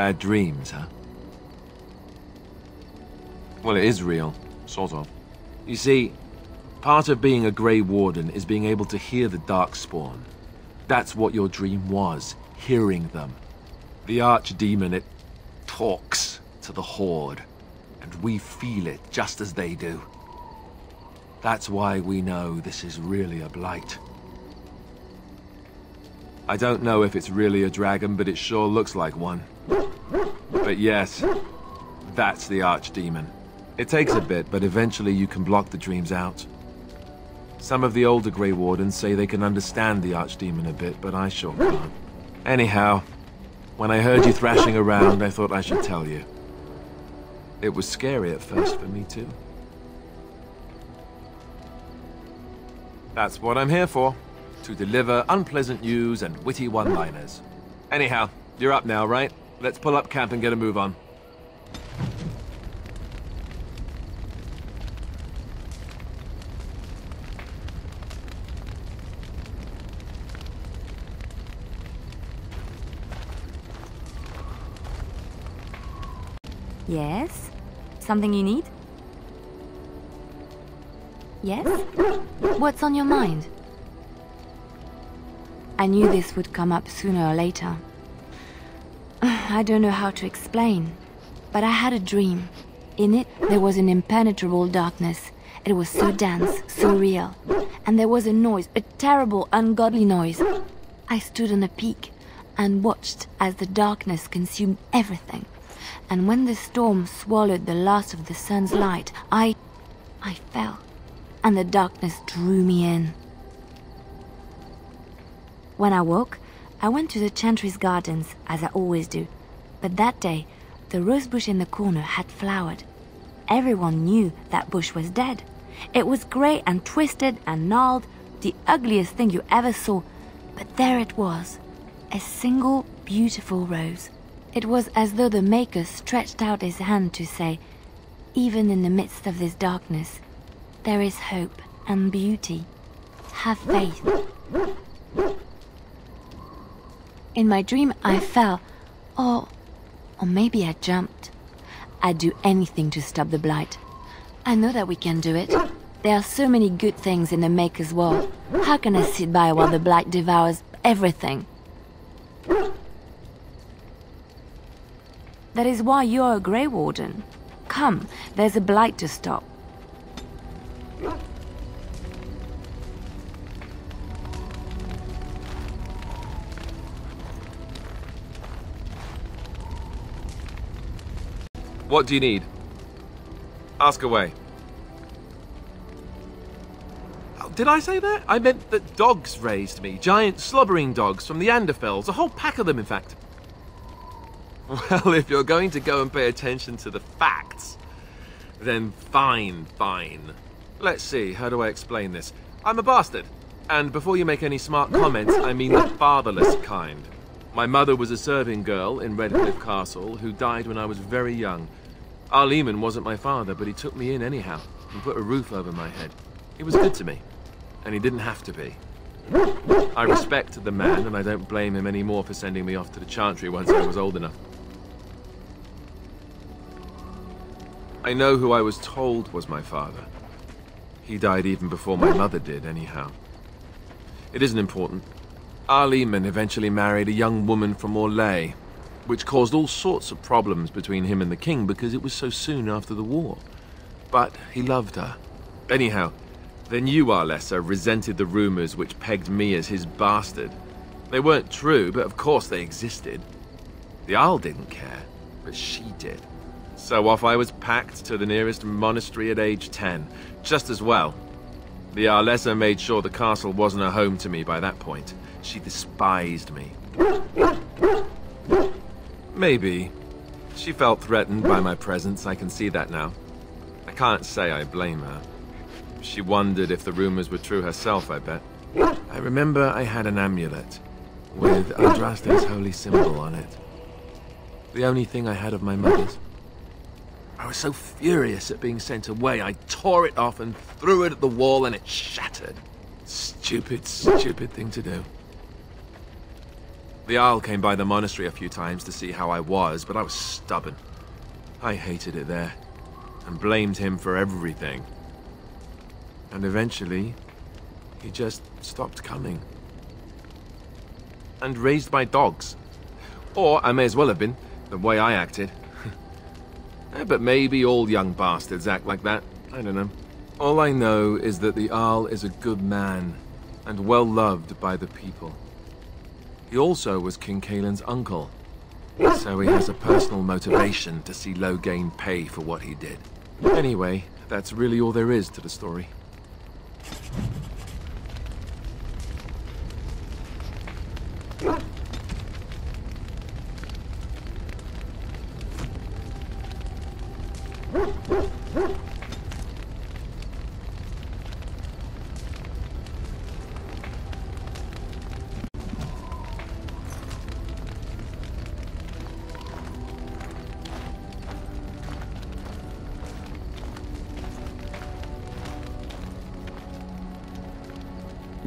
Bad dreams, huh? Well, it is real, sort of. You see, part of being a Grey Warden is being able to hear the Darkspawn. That's what your dream was, hearing them. The Archdemon, it talks to the Horde, and we feel it just as they do. That's why we know this is really a blight. I don't know if it's really a dragon, but it sure looks like one. But yes, that's the Archdemon. It takes a bit, but eventually you can block the dreams out. Some of the older Grey Wardens say they can understand the Archdemon a bit, but I sure can't. Anyhow, when I heard you thrashing around, I thought I should tell you. It was scary at first for me too. That's what I'm here for. To deliver unpleasant news and witty one-liners. Anyhow, you're up now, right? Let's pull up camp and get a move on. Yes? Something you need? Yes? What's on your mind? I knew this would come up sooner or later. I don't know how to explain, but I had a dream. In it, there was an impenetrable darkness. It was so dense, so real. And there was a noise, a terrible, ungodly noise. I stood on a peak and watched as the darkness consumed everything. And when the storm swallowed the last of the sun's light, I fell, and the darkness drew me in. When I woke, I went to the Chantry's gardens, as I always do. But that day, the rose bush in the corner had flowered. Everyone knew that bush was dead. It was grey and twisted and gnarled, the ugliest thing you ever saw. But there it was, a single beautiful rose. It was as though the Maker stretched out his hand to say, even in the midst of this darkness, there is hope and beauty. Have faith. In my dream, I fell, or maybe I jumped. I'd do anything to stop the blight. I know that we can do it. There are so many good things in the Maker's world. How can I sit by while the blight devours everything? That is why you're a Grey Warden. Come, there's a blight to stop. What do you need? Ask away. Oh, did I say that? I meant that dogs raised me. Giant slobbering dogs from the Anderfells. A whole pack of them, in fact. Well, if you're going to go and pay attention to the facts, then fine. Let's see, how do I explain this? I'm a bastard. And before you make any smart comments, I mean the fatherless kind. My mother was a serving girl in Redcliffe Castle who died when I was very young. Our Lehman wasn't my father, but he took me in anyhow and put a roof over my head. He was good to me, and he didn't have to be. I respect the man, and I don't blame him anymore for sending me off to the Chantry once I was old enough. I know who I was told was my father. He died even before my mother did, anyhow. It isn't important. Our Lehman eventually married a young woman from Orlais, which caused all sorts of problems between him and the king because it was so soon after the war. But he loved her. Anyhow, then you, Arlessa, resented the rumors which pegged me as his bastard. They weren't true, but of course they existed. The Isle didn't care, but she did. So off I was packed to the nearest monastery at age 10, just as well. The Arlessa made sure the castle wasn't a home to me by that point. She despised me. Maybe. She felt threatened by my presence, I can see that now. I can't say I blame her. She wondered if the rumors were true herself, I bet. I remember I had an amulet with Andraste's holy symbol on it. The only thing I had of my mother's. I was so furious at being sent away, I tore it off and threw it at the wall and it shattered. Stupid thing to do. The Jarl came by the monastery a few times to see how I was, but I was stubborn. I hated it there, and blamed him for everything. And eventually, he just stopped coming. And raised my dogs. Or I may as well have been, the way I acted. But maybe all young bastards act like that. I don't know. All I know is that the Jarl is a good man, and well loved by the people. He also was King Caelan's uncle, so he has a personal motivation to see Loghain pay for what he did. Anyway, that's really all there is to the story.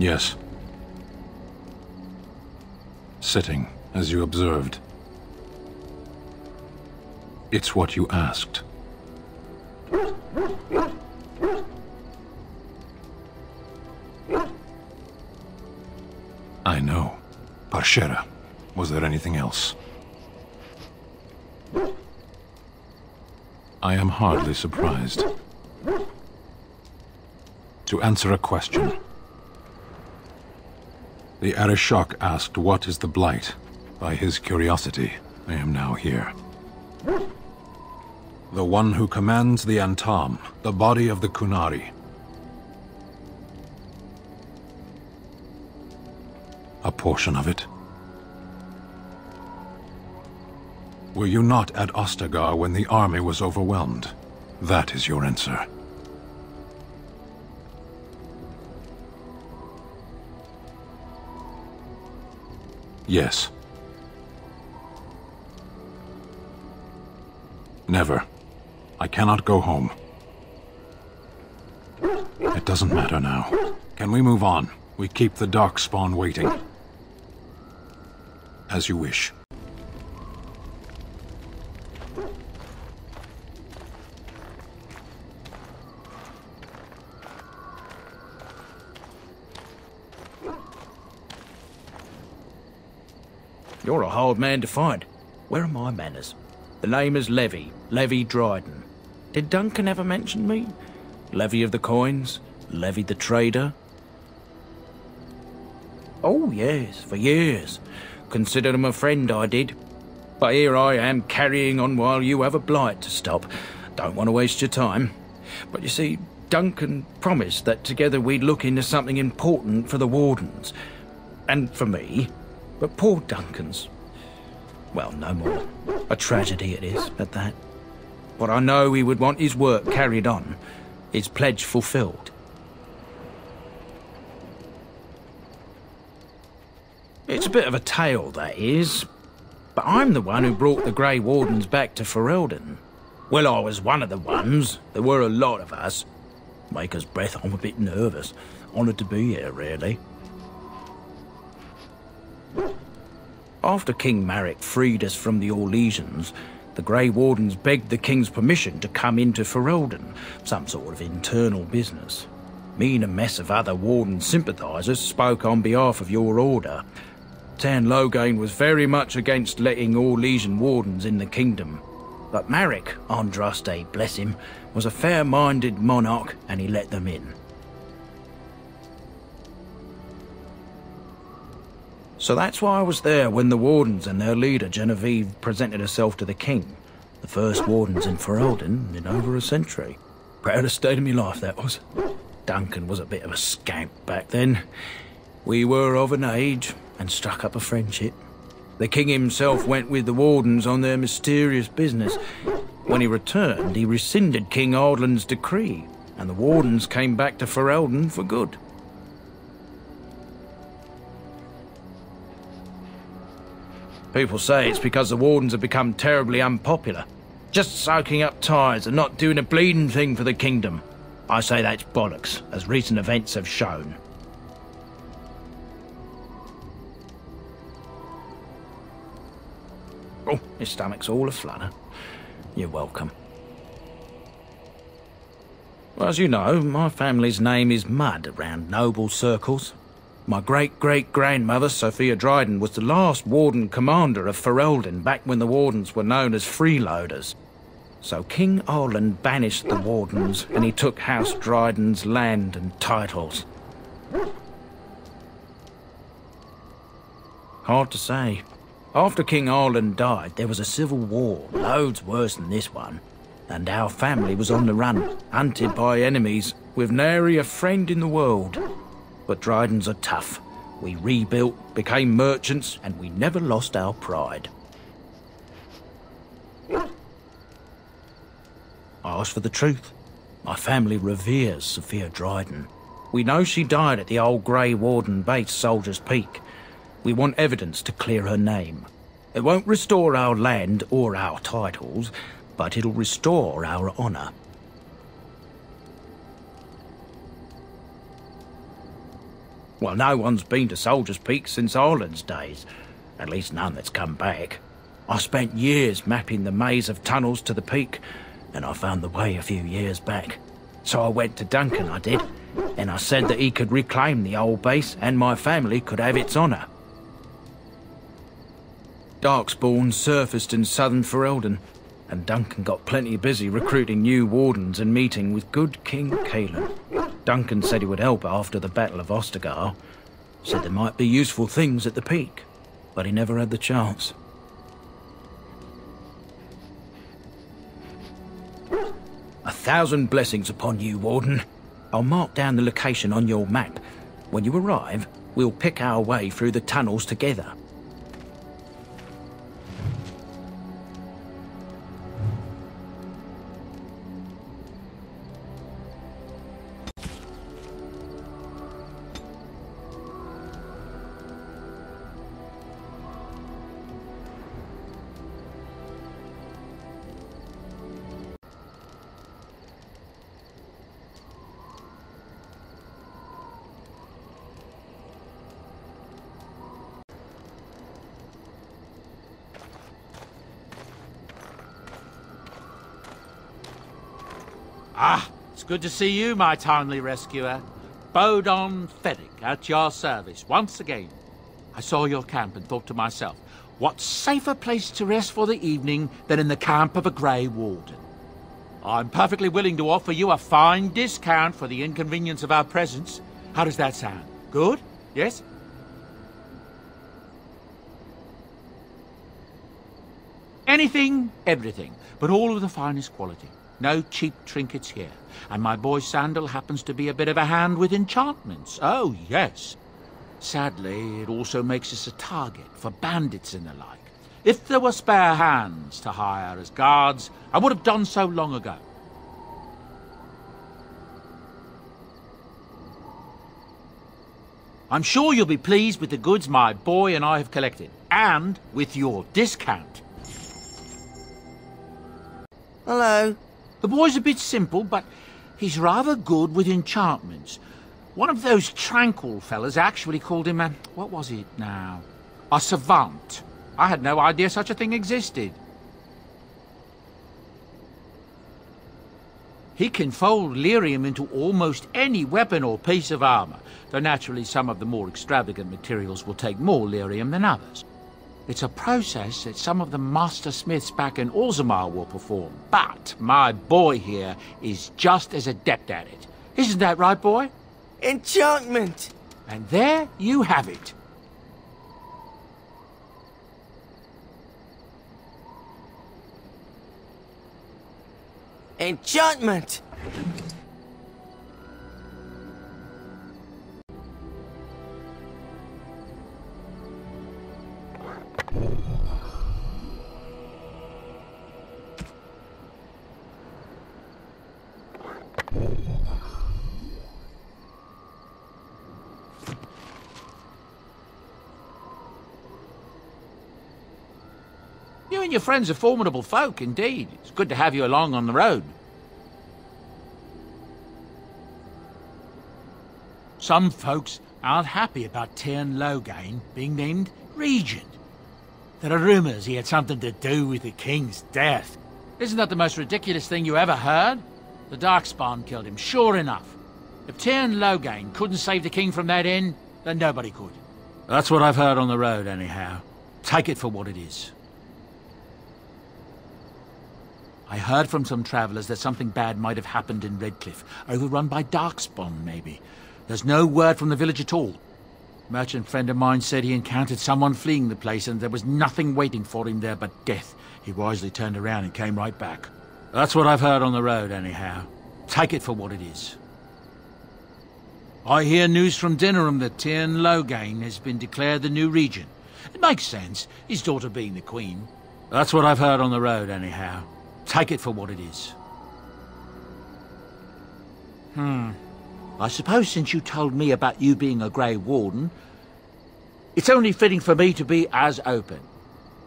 Yes. Sitting, as you observed. It's what you asked. I know. Parshera. Was there anything else? I am hardly surprised. To answer a question. The Arishok asked what is the Blight. By his curiosity, I am now here. The one who commands the Antam, the body of the Kunari. A portion of it. Were you not at Ostagar when the army was overwhelmed? That is your answer. Yes. Never. I cannot go home. It doesn't matter now. Can we move on? We keep the Darkspawn waiting. As you wish. You're a hard man to find. Where are my manners? The name is Levy Dryden. Did Duncan ever mention me? Levy of the coins? Levy the trader? Oh yes, for years. Considered him a friend, I did. But here I am carrying on while you have a blight to stop. Don't want to waste your time. But you see, Duncan promised that together we'd look into something important for the Wardens. And for me. But poor Duncan's... well, no more. A tragedy it is, at that. But I know he would want his work carried on. His pledge fulfilled. It's a bit of a tale, that is. But I'm the one who brought the Grey Wardens back to Ferelden. Well, I was one of the ones. There were a lot of us. Maker's breath, I'm a bit nervous. Honoured to be here, really. After King Marek freed us from the Orlesians, the Grey Wardens begged the King's permission to come into Ferelden, some sort of internal business. Me and a mess of other Warden sympathisers spoke on behalf of your order. Tan Loghain was very much against letting Orlesian Wardens in the kingdom. But Marek, Andraste, bless him, was a fair-minded monarch and he let them in. So that's why I was there when the Wardens and their leader, Genevieve, presented herself to the King. The first Wardens in Ferelden in over a century. Proudest day of my life, that was. Duncan was a bit of a scamp back then. We were of an age and struck up a friendship. The King himself went with the Wardens on their mysterious business. When he returned, he rescinded King Ardland's decree, and the Wardens came back to Ferelden for good. People say it's because the Wardens have become terribly unpopular. Just soaking up tires and not doing a bleeding thing for the kingdom. I say that's bollocks, as recent events have shown. Oh, his stomach's all aflutter. You're welcome. Well, as you know, my family's name is Mud around noble circles. My great-great-grandmother, Sophia Dryden, was the last Warden Commander of Ferelden back when the Wardens were known as freeloaders. So King Arland banished the Wardens and he took House Dryden's land and titles. Hard to say. After King Arland died, there was a civil war, loads worse than this one. And our family was on the run, hunted by enemies, with nary a friend in the world. But Drydens are tough. We rebuilt, became merchants, and we never lost our pride. I asked for the truth. My family reveres Sophia Dryden. We know she died at the old Grey Warden base, Soldier's Peak. We want evidence to clear her name. It won't restore our land or our titles, but it'll restore our honour. Well, no one's been to Soldier's Peak since Arland's days. At least none that's come back. I spent years mapping the maze of tunnels to the peak, and I found the way a few years back. So I went to Duncan, I did, and I said that he could reclaim the old base and my family could have its honour. Darkspawn surfaced in southern Ferelden, and Duncan got plenty busy recruiting new wardens and meeting with good King Caelan. Duncan said he would help after the Battle of Ostagar. Said there might be useful things at the peak, but he never had the chance. A thousand blessings upon you, Warden. I'll mark down the location on your map. When you arrive, we'll pick our way through the tunnels together. Ah, it's good to see you, my timely rescuer. Bodon Feddick, at your service, once again. I saw your camp and thought to myself, what safer place to rest for the evening than in the camp of a Grey Warden? I'm perfectly willing to offer you a fine discount for the inconvenience of our presence. How does that sound? Good? Yes? Anything, everything, but all of the finest quality. No cheap trinkets here. And my boy Sandal happens to be a bit of a hand with enchantments. Oh, yes. Sadly, it also makes us a target for bandits and the like. If there were spare hands to hire as guards, I would have done so long ago. I'm sure you'll be pleased with the goods my boy and I have collected, and with your discount. Hello. The boy's a bit simple, but he's rather good with enchantments. One of those tranquil fellas actually called him a... what was it now? A savant. I had no idea such a thing existed. He can fold lyrium into almost any weapon or piece of armour, though naturally some of the more extravagant materials will take more lyrium than others. It's a process that some of the master smiths back in Orzammar will perform, but my boy here is just as adept at it. Isn't that right, boy? Enchantment! And there you have it. Enchantment! You and your friends are formidable folk, indeed. It's good to have you along on the road. Some folks aren't happy about Tyrn Loghain being named Regent. There are rumors he had something to do with the king's death. Isn't that the most ridiculous thing you ever heard? The Darkspawn killed him, sure enough. If Tyrn Loghain couldn't save the king from that inn, then nobody could. That's what I've heard on the road, anyhow. Take it for what it is. I heard from some travellers that something bad might have happened in Redcliffe, overrun by Darkspawn, maybe. There's no word from the village at all. A merchant friend of mine said he encountered someone fleeing the place and there was nothing waiting for him there but death. He wisely turned around and came right back. That's what I've heard on the road, anyhow. Take it for what it is. I hear news from Dinnerham that Tyrn Loghain has been declared the new regent. It makes sense, his daughter being the queen. That's what I've heard on the road, anyhow. Take it for what it is. I suppose since you told me about you being a Grey Warden, it's only fitting for me to be as open.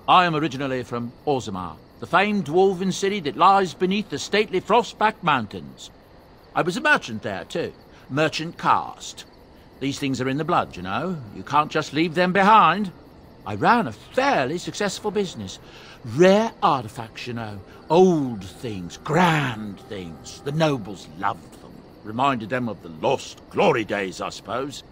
I am originally from Orzammar, the famed dwarven city that lies beneath the stately Frostback Mountains. I was a merchant there too, merchant caste. These things are in the blood, you know. You can't just leave them behind. I ran a fairly successful business. Rare artifacts, you know. Old things, grand things. The nobles loved them. Reminded them of the lost glory days, I suppose.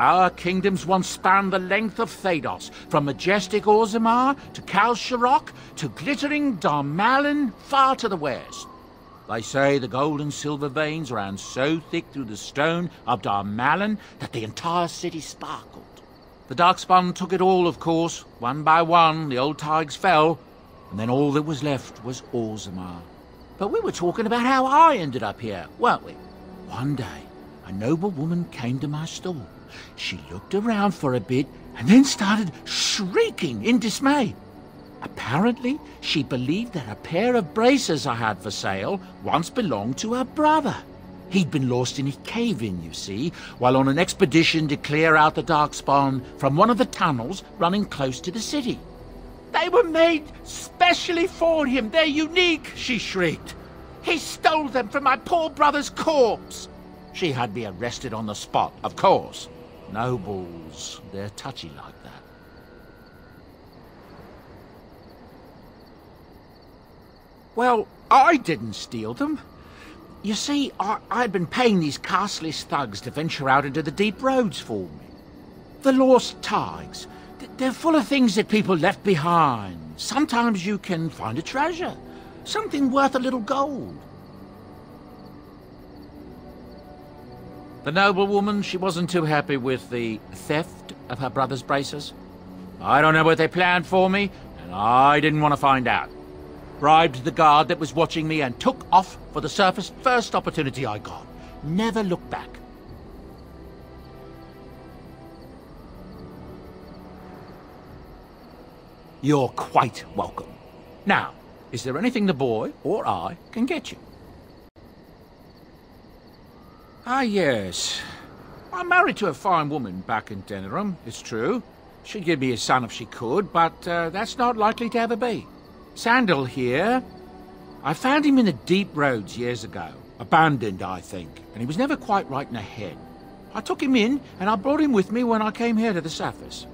Our kingdoms once spanned the length of Thados, from majestic Orzammar to Cal Sharok to glittering Darmalin far to the west. They say the gold and silver veins ran so thick through the stone of Darmalin that the entire city sparkled. The Darkspawn took it all, of course. One by one, the old Tigers fell, and then all that was left was Orzammar. But we were talking about how I ended up here, weren't we? One day, a noble woman came to my stall. She looked around for a bit and then started shrieking in dismay. Apparently, she believed that a pair of braces I had for sale once belonged to her brother. He'd been lost in a cave-in, you see, while on an expedition to clear out the Darkspawn from one of the tunnels running close to the city. They were made specially for him. They're unique, she shrieked. He stole them from my poor brother's corpse. She had me arrested on the spot, of course. Nobles, they're touchy like that. Well, I didn't steal them. You see, I'd been paying these castless thugs to venture out into the deep roads for me. The lost tigers, they're full of things that people left behind. Sometimes you can find a treasure, something worth a little gold. The noblewoman, she wasn't too happy with the theft of her brother's braces. I don't know what they planned for me, and I didn't want to find out. Bribed the guard that was watching me and took off for the surface first opportunity I got. Never looked back. You're quite welcome. Now, is there anything the boy or I can get you? Ah, yes. I'm married to a fine woman back in Dinnerham, it's true. She'd give me a son if she could, but that's not likely to ever be. Sandal here. I found him in the deep roads years ago. Abandoned, I think, and he was never quite right in the head. I took him in, and I brought him with me when I came here to the surface.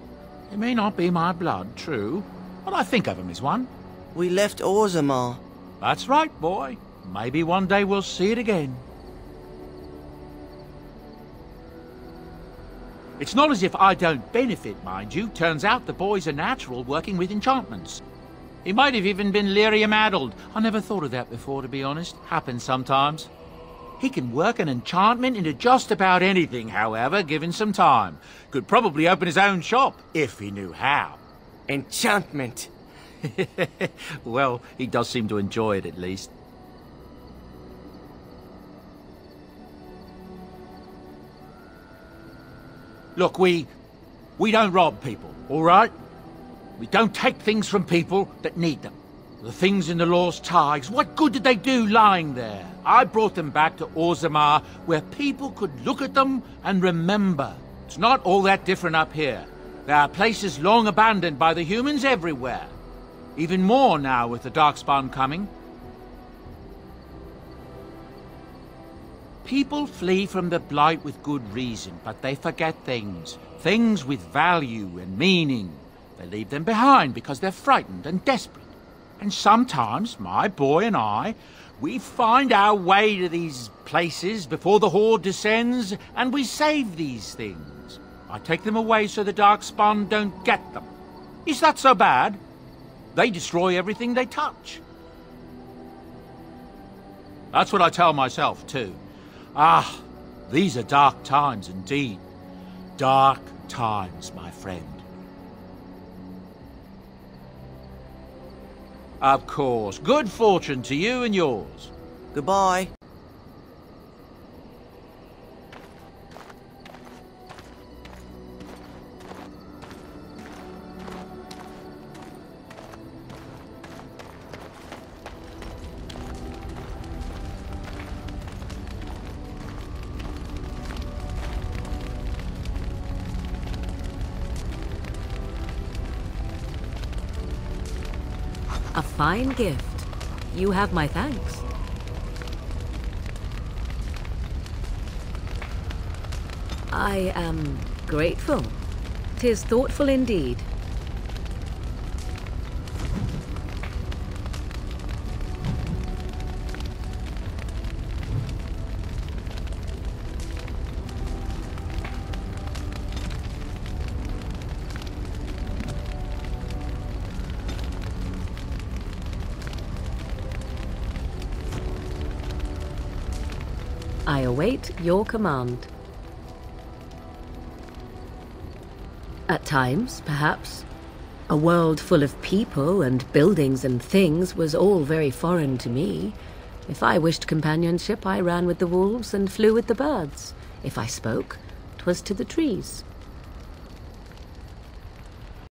He may not be my blood, true, but I think of him as one. We left Orzammar. That's right, boy. Maybe one day we'll see it again. It's not as if I don't benefit, mind you. Turns out the boy's a natural working with enchantments. He might have even been lyrium-addled. I never thought of that before, to be honest. Happens sometimes. He can work an enchantment into just about anything, however, given some time. Could probably open his own shop, if he knew how. Enchantment. Well, he does seem to enjoy it, at least. Look, we don't rob people, all right? We don't take things from people that need them. The things in the lost tigers, what good did they do lying there? I brought them back to Orzammar, where people could look at them and remember. It's not all that different up here. There are places long abandoned by the humans everywhere. Even more now with the Darkspawn coming. People flee from the Blight with good reason, but they forget things. Things with value and meaning. They leave them behind because they're frightened and desperate. And sometimes, my boy and I, we find our way to these places before the Horde descends, and we save these things. I take them away so the Darkspawn don't get them. Is that so bad? They destroy everything they touch. That's what I tell myself, too. Ah, these are dark times indeed. Dark times, my friend. Of course. Good fortune to you and yours. Goodbye. A fine gift. You have my thanks. I am grateful. 'Tis thoughtful indeed. I await your command. At times, perhaps, a world full of people and buildings and things was all very foreign to me. If I wished companionship, I ran with the wolves and flew with the birds. If I spoke, 'twas to the trees.